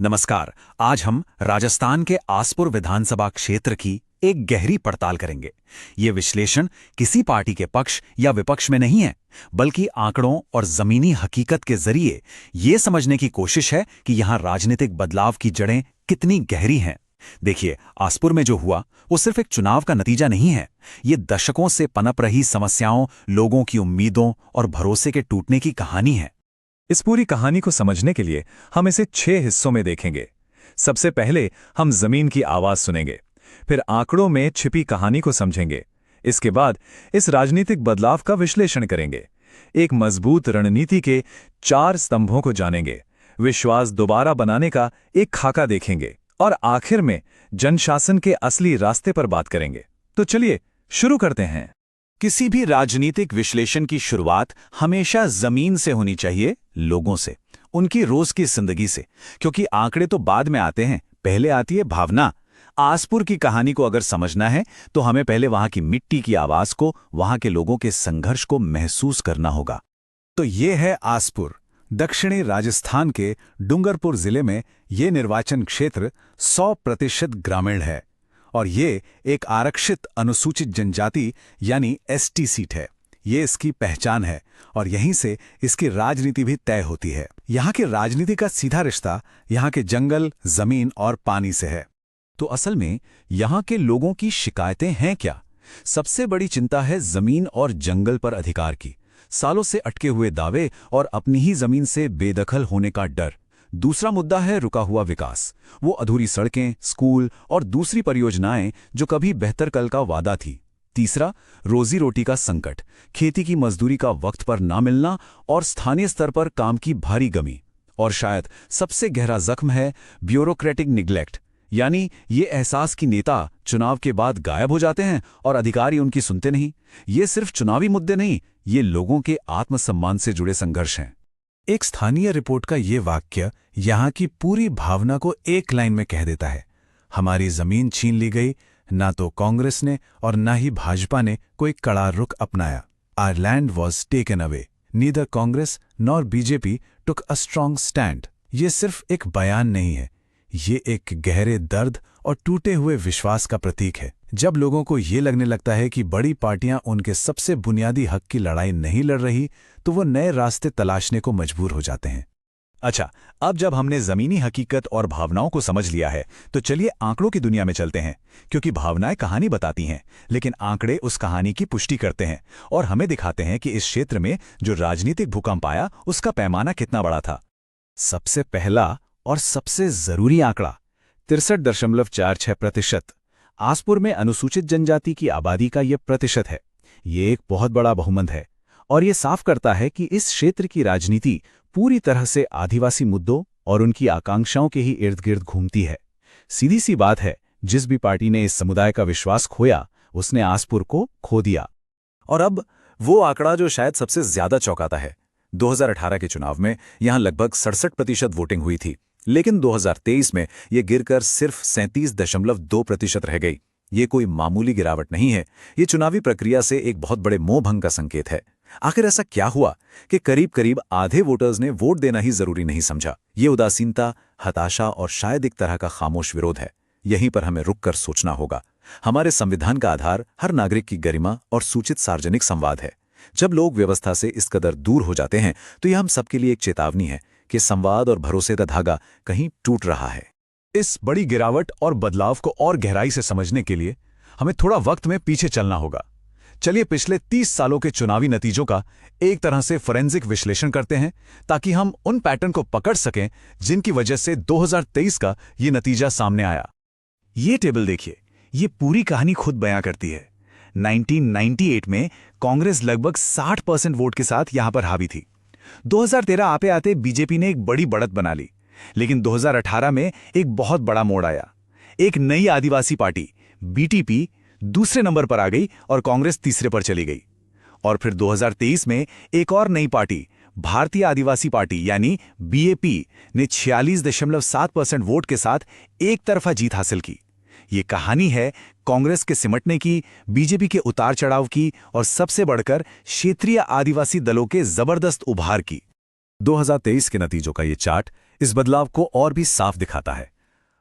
नमस्कार। आज हम राजस्थान के आसपुर विधानसभा क्षेत्र की एक गहरी पड़ताल करेंगे। ये विश्लेषण किसी पार्टी के पक्ष या विपक्ष में नहीं है, बल्कि आंकड़ों और जमीनी हकीकत के जरिए ये समझने की कोशिश है कि यहाँ राजनीतिक बदलाव की जड़ें कितनी गहरी हैं। देखिए, आसपुर में जो हुआ वो सिर्फ एक चुनाव का नतीजा नहीं है। ये दशकों से पनप रही समस्याओं, लोगों की उम्मीदों और भरोसे के टूटने की कहानी है। इस पूरी कहानी को समझने के लिए हम इसे 6 हिस्सों में देखेंगे। सबसे पहले हम जमीन की आवाज सुनेंगे, फिर आंकड़ों में छिपी कहानी को समझेंगे। इसके बाद इस राजनीतिक बदलाव का विश्लेषण करेंगे, एक मजबूत रणनीति के 4 स्तंभों को जानेंगे, विश्वास दोबारा बनाने का एक खाका देखेंगे और आखिर में जनशासन के असली रास्ते पर बात करेंगे। तो चलिए शुरू करते हैं। किसी भी राजनीतिक विश्लेषण की शुरुआत हमेशा जमीन से होनी चाहिए, लोगों से, उनकी रोज की जिंदगी से, क्योंकि आंकड़े तो बाद में आते हैं, पहले आती है भावना। आसपुर की कहानी को अगर समझना है तो हमें पहले वहां की मिट्टी की आवाज को, वहां के लोगों के संघर्ष को महसूस करना होगा। तो ये है आसपुर, दक्षिणी राजस्थान के डूंगरपुर जिले में। ये निर्वाचन क्षेत्र 100% ग्रामीण है और ये एक आरक्षित अनुसूचित जनजाति यानी एसटी सीट है। ये इसकी पहचान है और यहीं से इसकी राजनीति भी तय होती है। यहाँ की राजनीति का सीधा रिश्ता यहाँ के जंगल, जमीन और पानी से है। तो असल में यहाँ के लोगों की शिकायतें हैं क्या? सबसे बड़ी चिंता है जमीन और जंगल पर अधिकार की। सालों से अटके हुए दावे और अपनी ही जमीन से बेदखल होने का डर। दूसरा मुद्दा है रुका हुआ विकास, वो अधूरी सड़कें, स्कूल और दूसरी परियोजनाएं जो कभी बेहतर कल का वादा थी। तीसरा, रोजी रोटी का संकट, खेती की मजदूरी का वक्त पर ना मिलना और स्थानीय स्तर पर काम की भारी कमी। और शायद सबसे गहरा जख्म है ब्यूरोक्रेटिक निग्लेक्ट, यानी ये एहसास कि नेता चुनाव के बाद गायब हो जाते हैं और अधिकारी उनकी सुनते नहीं। ये सिर्फ चुनावी मुद्दे नहीं, ये लोगों के आत्मसम्मान से जुड़े संघर्ष हैं। एक स्थानीय रिपोर्ट का ये वाक्य यहाँ की पूरी भावना को एक लाइन में कह देता है। हमारी जमीन छीन ली गई, ना तो कांग्रेस ने और ना ही भाजपा ने कोई कड़ा रुख अपनाया। Our land was taken away, neither Congress nor BJP took a strong stand. ये सिर्फ एक बयान नहीं है, ये एक गहरे दर्द और टूटे हुए विश्वास का प्रतीक है। जब लोगों को ये लगने लगता है कि बड़ी पार्टियां उनके सबसे बुनियादी हक की लड़ाई नहीं लड़ रही, तो वो नए रास्ते तलाशने को मजबूर हो जाते हैं। अच्छा, अब जब हमने जमीनी हकीकत और भावनाओं को समझ लिया है, तो चलिए आंकड़ों की दुनिया में चलते हैं, क्योंकि भावनाएं कहानी बताती हैं, लेकिन आंकड़े उस कहानी की पुष्टि करते हैं और हमें दिखाते हैं कि इस क्षेत्र में जो राजनीतिक भूकंप आया, उसका पैमाना कितना बड़ा था। सबसे पहला और सबसे जरूरी आंकड़ा 63.46%। आसपुर में अनुसूचित जनजाति की आबादी का यह प्रतिशत है। ये एक बहुत बड़ा बहुमत है और ये साफ करता है कि इस क्षेत्र की राजनीति पूरी तरह से आदिवासी मुद्दों और उनकी आकांक्षाओं के ही इर्द गिर्द घूमती है। सीधी सी बात है, जिस भी पार्टी ने इस समुदाय का विश्वास खोया, उसने आसपुर को खो दिया। और अब वो आंकड़ा जो शायद सबसे ज्यादा चौंकाता है। 2018 के चुनाव में यहां लगभग 67% वोटिंग हुई थी, लेकिन 2023 में यह गिरकर सिर्फ 37.2% रह गई। ये कोई मामूली गिरावट नहीं है, ये चुनावी प्रक्रिया से एक बहुत बड़े मोहभंग का संकेत है। आखिर ऐसा क्या हुआ कि करीब करीब आधे वोटर्स ने वोट देना ही जरूरी नहीं समझा? ये उदासीनता, हताशा और शायद एक तरह का खामोश विरोध है। यहीं पर हमें रुककर सोचना होगा। हमारे संविधान का आधार हर नागरिक की गरिमा और सूचित सार्वजनिक संवाद है। जब लोग व्यवस्था से इस कदर दूर हो जाते हैं, तो यह हम सबके लिए एक चेतावनी है कि संवाद और भरोसे का धागा कहीं टूट रहा है। इस बड़ी गिरावट और बदलाव को और गहराई से समझने के लिए हमें थोड़ा वक्त में पीछे चलना होगा। चलिए पिछले 30 सालों के चुनावी नतीजों का एक तरह से फोरेंसिक विश्लेषण करते हैं, ताकि हम उन पैटर्न को पकड़ सकें जिनकी वजह से 2023 का ये नतीजा सामने आया। ये टेबल देखिए, ये पूरी कहानी खुद बयां करती है। 1998 में कांग्रेस लगभग 60% वोट के साथ यहां पर हावी थी। 2013 आते आते बीजेपी ने एक बड़ी बढ़त बना ली, लेकिन 2018 में एक बहुत बड़ा मोड़ आया। एक नई आदिवासी पार्टी बीटीपी दूसरे नंबर पर आ गई और कांग्रेस तीसरे पर चली गई। और फिर 2023 में एक और नई पार्टी भारतीय आदिवासी पार्टी यानी बीएपी ने 46.7% वोट के साथ एक तरफा जीत हासिल की। ये कहानी है कांग्रेस के सिमटने की, बीजेपी के उतार चढ़ाव की और सबसे बढ़कर क्षेत्रीय आदिवासी दलों के जबरदस्त उभार की। 2023 के नतीजों का ये चार्ट इस बदलाव को और भी साफ दिखाता है।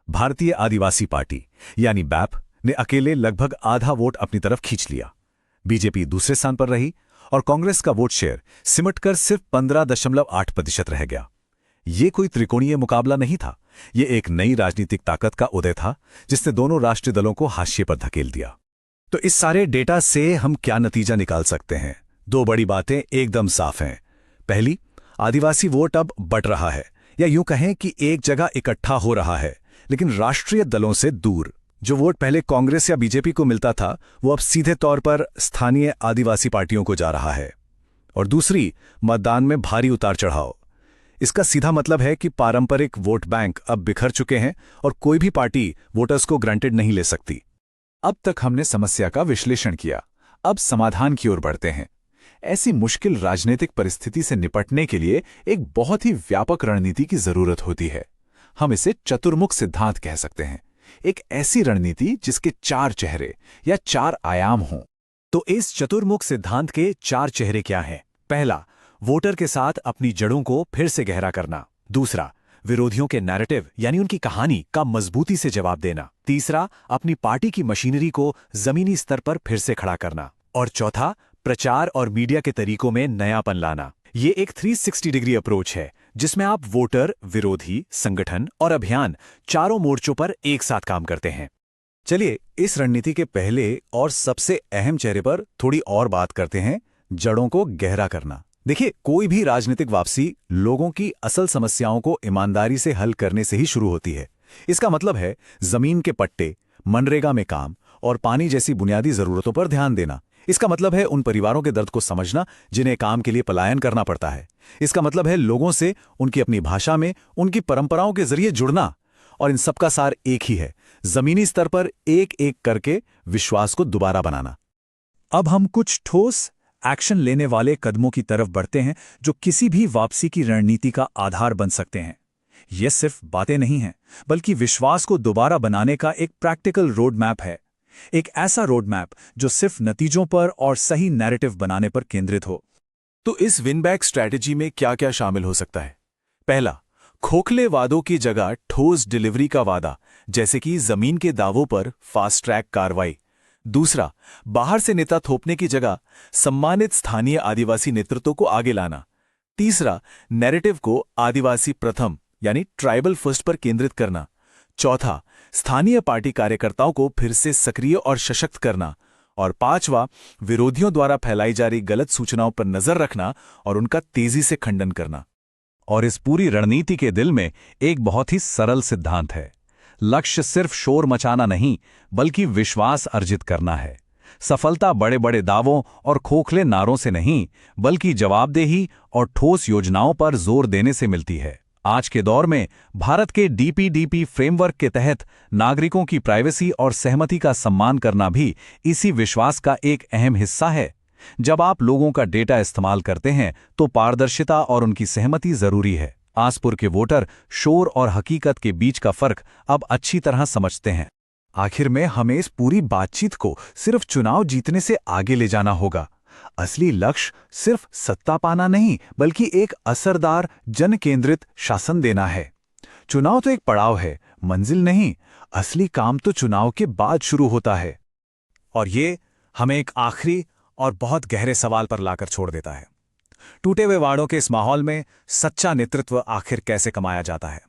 भारतीय आदिवासी पार्टी यानी बैप ने अकेले लगभग आधा वोट अपनी तरफ खींच लिया। बीजेपी दूसरे स्थान पर रही और कांग्रेस का वोट शेयर सिमटकर सिर्फ 15.8% रह गया। ये कोई त्रिकोणीय मुकाबला नहीं था, ये एक नई राजनीतिक ताकत का उदय था जिसने दोनों राष्ट्रीय दलों को हाशिए पर धकेल दिया। तो इस सारे डेटा से हम क्या नतीजा निकाल सकते हैं? दो बड़ी बातें एकदम साफ हैं। पहली, आदिवासी वोट अब बट रहा है, या यूं कहें कि एक जगह इकट्ठा हो रहा है, लेकिन राष्ट्रीय दलों से दूर। जो वोट पहले कांग्रेस या बीजेपी को मिलता था वो अब सीधे तौर पर स्थानीय आदिवासी पार्टियों को जा रहा है। और दूसरी, मतदान में भारी उतार चढ़ाव। इसका सीधा मतलब है कि पारंपरिक वोट बैंक अब बिखर चुके हैं और कोई भी पार्टी वोटर्स को ग्रांटेड नहीं ले सकती। अब तक हमने समस्या का विश्लेषण किया, अब समाधान की ओर बढ़ते हैं। ऐसी मुश्किल राजनीतिक परिस्थिति से निपटने के लिए एक बहुत ही व्यापक रणनीति की जरूरत होती है। हम इसे चतुर्मुख सिद्धांत कह सकते हैं, एक ऐसी रणनीति जिसके 4 चेहरे या 4 आयाम हों। तो इस चतुर्मुख सिद्धांत के 4 चेहरे क्या हैं? पहला, वोटर के साथ अपनी जड़ों को फिर से गहरा करना। दूसरा, विरोधियों के नैरेटिव यानी उनकी कहानी का मजबूती से जवाब देना। तीसरा, अपनी पार्टी की मशीनरी को जमीनी स्तर पर फिर से खड़ा करना। और चौथा, प्रचार और मीडिया के तरीकों में नयापन लाना। ये एक 360 डिग्री अप्रोच है जिसमें आप वोटर, विरोधी, संगठन और अभियान चारों मोर्चों पर एक साथ काम करते हैं। चलिए इस रणनीति के पहले और सबसे अहम चेहरे पर थोड़ी और बात करते हैं, जड़ों को गहरा करना। देखिए, कोई भी राजनीतिक वापसी लोगों की असल समस्याओं को ईमानदारी से हल करने से ही शुरू होती है। इसका मतलब है जमीन के पट्टे, मनरेगा में काम और पानी जैसी बुनियादी जरूरतों पर ध्यान देना। इसका मतलब है उन परिवारों के दर्द को समझना जिन्हें काम के लिए पलायन करना पड़ता है। इसका मतलब है लोगों से उनकी अपनी भाषा में, उनकी परंपराओं के जरिए जुड़ना। और इन सबका सार एक ही है, जमीनी स्तर पर एक एक करके विश्वास को दोबारा बनाना। अब हम कुछ ठोस एक्शन लेने वाले कदमों की तरफ बढ़ते हैं जो किसी भी वापसी की रणनीति का आधार बन सकते हैं। ये सिर्फ बातें नहीं हैं, बल्कि विश्वास को दोबारा बनाने का एक प्रैक्टिकल रोड मैप है। एक ऐसा रोड मैप जो सिर्फ नतीजों पर और सही नैरेटिव बनाने पर केंद्रित हो। तो इस विन बैक स्ट्रैटेजी में क्या क्या शामिल हो सकता है? पहला, खोखले वादों की जगह ठोस डिलीवरी का वादा, जैसे कि जमीन के दावों पर फास्ट ट्रैक कार्रवाई। दूसरा, बाहर से नेता थोपने की जगह सम्मानित स्थानीय आदिवासी नेतृत्व को आगे लाना। तीसरा, नैरेटिव को आदिवासी प्रथम यानी ट्राइबल फर्स्ट पर केंद्रित करना। चौथा, स्थानीय पार्टी कार्यकर्ताओं को फिर से सक्रिय और सशक्त करना। और पांचवा, विरोधियों द्वारा फैलाई जा रही गलत सूचनाओं पर नजर रखना और उनका तेजी से खंडन करना। और इस पूरी रणनीति के दिल में एक बहुत ही सरल सिद्धांत है। लक्ष्य सिर्फ शोर मचाना नहीं, बल्कि विश्वास अर्जित करना है। सफलता बड़े बड़े दावों और खोखले नारों से नहीं, बल्कि जवाबदेही और ठोस योजनाओं पर जोर देने से मिलती है। आज के दौर में भारत के डीपीडीपी फ्रेमवर्क के तहत नागरिकों की प्राइवेसी और सहमति का सम्मान करना भी इसी विश्वास का एक अहम हिस्सा है। जब आप लोगों का डेटा इस्तेमाल करते हैं तो पारदर्शिता और उनकी सहमति जरूरी है। आसपुर के वोटर शोर और हकीकत के बीच का फर्क अब अच्छी तरह समझते हैं। आखिर में हमें इस पूरी बातचीत को सिर्फ चुनाव जीतने से आगे ले जाना होगा। असली लक्ष्य सिर्फ सत्ता पाना नहीं, बल्कि एक असरदार जन केंद्रित शासन देना है। चुनाव तो एक पड़ाव है, मंजिल नहीं। असली काम तो चुनाव के बाद शुरू होता है। और ये हमें एक आखिरी और बहुत गहरे सवाल पर लाकर छोड़ देता है। टूटे हुए वाड़ों के इस माहौल में सच्चा नेतृत्व आखिर कैसे कमाया जाता है?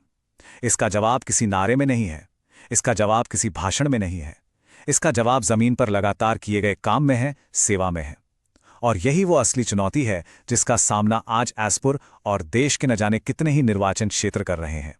इसका जवाब किसी नारे में नहीं है, इसका जवाब किसी भाषण में नहीं है। इसका जवाब जमीन पर लगातार किए गए काम में है, सेवा में है। और यही वो असली चुनौती है जिसका सामना आज आसपुर और देश के न जाने कितने ही निर्वाचन क्षेत्र कर रहे हैं।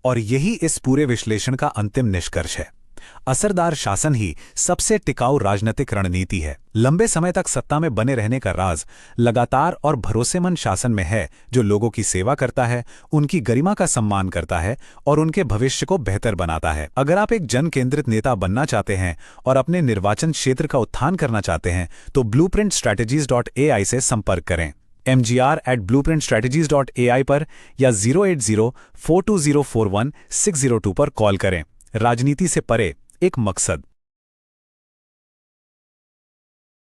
और यही इस पूरे विश्लेषण का अंतिम निष्कर्ष है। असरदार शासन ही सबसे टिकाऊ राजनीतिक रणनीति है। लंबे समय तक सत्ता में बने रहने का राज लगातार और भरोसेमंद शासन में है, जो लोगों की सेवा करता है, उनकी गरिमा का सम्मान करता है और उनके भविष्य को बेहतर बनाता है। अगर आप एक जन केंद्रित नेता बनना चाहते हैं और अपने निर्वाचन क्षेत्र का उत्थान करना चाहते हैं तो blueprintstrategies.ai से संपर्क करें। mgr@blueprintstrategies.ai पर या 08042041602 पर कॉल करें। राजनीति से परे एक मकसद।